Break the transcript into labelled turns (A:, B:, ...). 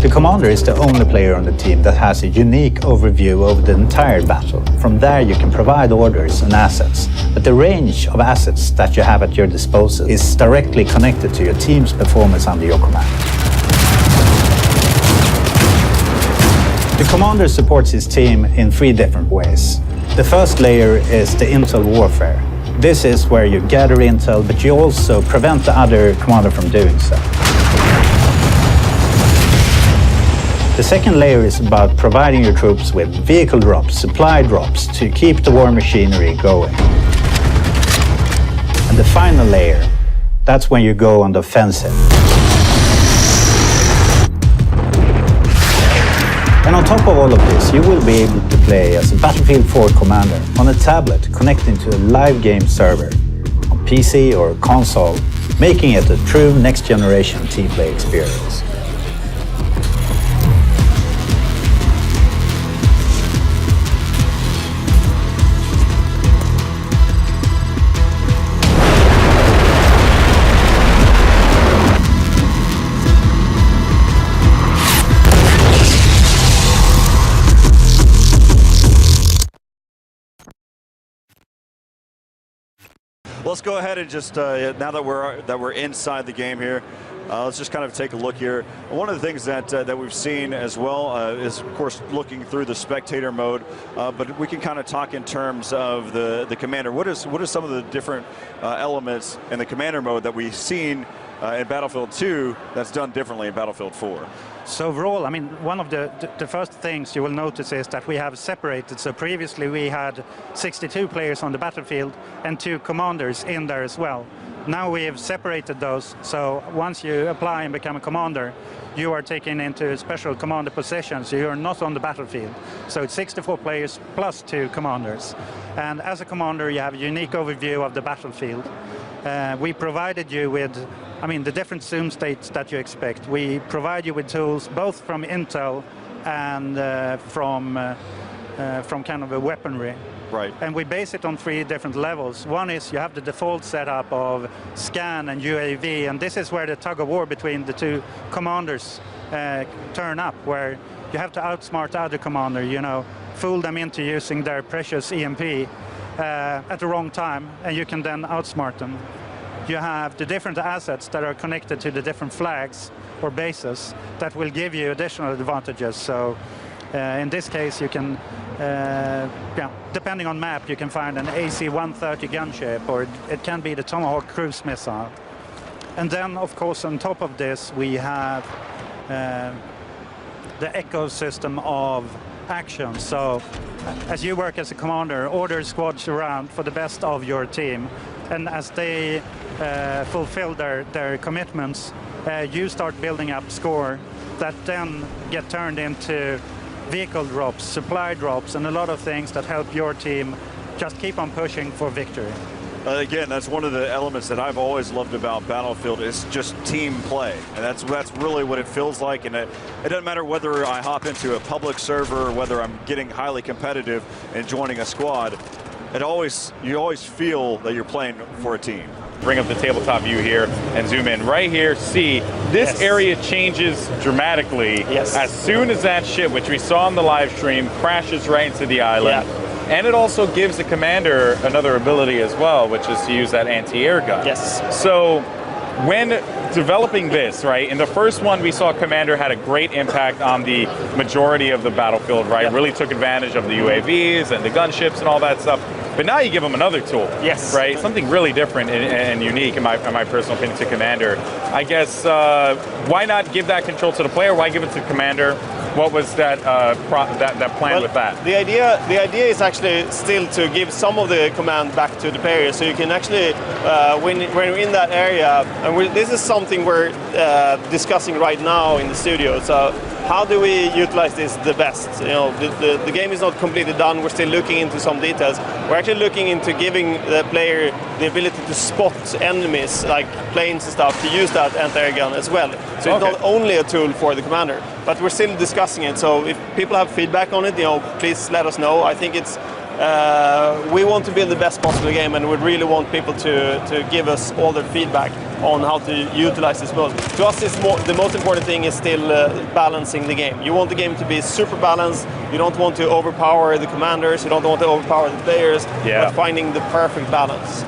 A: The commander is the only player on the team that has a unique overview over the entire battle. From there you can provide orders and assets, but the range of assets that you have at your disposal is directly connected to your team's performance under your command. The commander supports his team in 3 different ways. The first layer is the intel warfare. This is where you gather intel, but you also prevent the other commander from doing so. The second layer is about providing your troops with vehicle drops, supply drops, to keep the war machinery going. And the final layer, that's when you go on the offensive. And on top of all of this, you will be able to play as a Battlefield 4 commander on a tablet connecting to a live game server on PC or console, making it a true next-generation team play experience.
B: Let's go ahead and just, now that we're inside the game here, let's just kind of take a look here. One of the things that we've seen as well is, of course, looking through the spectator mode, but we can kind of talk in terms of the commander. What are some of the different elements in the commander mode that we've seen in Battlefield 2 that's done differently in Battlefield 4?
C: So overall, I mean, one of the first things you will notice is that we have separated. So previously we had 62 players on the battlefield and 2 commanders in there as well. Now we have separated those, so once you apply and become a commander, you are taken into special commander positions, so you're not on the battlefield. So it's 64 players plus 2 commanders. And as a commander, you have a unique overview of the battlefield. We provided you with, I mean, the different zoom states that you expect. We provide you with tools both from intel and from kind of a weaponry.
B: Right.
C: And we base it on 3 different levels. One is you have the default setup of scan and UAV, and this is where the tug of war between the 2 commanders turn up, where you have to outsmart the other commander, you know, fool them into using their precious EMP at the wrong time, and you can then outsmart them. You have the different assets that are connected to the different flags or bases that will give you additional advantages. So in this case, you can, depending on map, you can find an AC-130 gunship, or it can be the Tomahawk cruise missile. And then, of course, on top of this, we have the ecosystem of action. So as you work as a commander, order squads around for the best of your team. And as they fulfill their commitments, you start building up score that then get turned into vehicle drops, supply drops, and a lot of things that help your team just keep on pushing for victory.
B: Again, that's one of the elements that I've always loved about Battlefield, is just team play. And that's really what it feels like. And it doesn't matter whether I hop into a public server or whether I'm getting highly competitive and joining a squad. You always feel that you're playing for a team.
D: Bring up the tabletop view here and zoom in. Right here, see, this area changes dramatically as soon as that ship, which we saw on the live stream, crashes right into the island. Yeah. And it also gives the commander another ability as well, which is to use that anti-air gun.
E: Yes.
D: So when developing this, right, in the first one we saw commander had a great impact on the majority of the battlefield, right? Yep. Really took advantage of the UAVs and the gunships and all that stuff. But now you give them another tool,
E: yes,
D: right? Something really different and unique, in my personal opinion, to commander. I guess why not give that control to the player? Why give it to commander? What was that that plan with that?
E: The idea is actually still to give some of the command back to the player, so you can actually when you're in that area, and this is something we're discussing right now in the studio. So how do we utilize this the best? You know, the game is not completely done. We're still looking into some details. We're actually looking into giving the player the ability to spot enemies like planes and stuff, to use that anti-air gun as well. So it's not only a tool for the commander, but we're still discussing it. So if people have feedback on it, you know, please let us know. I think it's we want to build the best possible game, and we really want people to give us all their feedback. on how to utilize this mode. To us, the most important thing is still balancing the game. You want the game to be super balanced. You don't want to overpower the commanders. You don't want to overpower the players. But finding the perfect balance.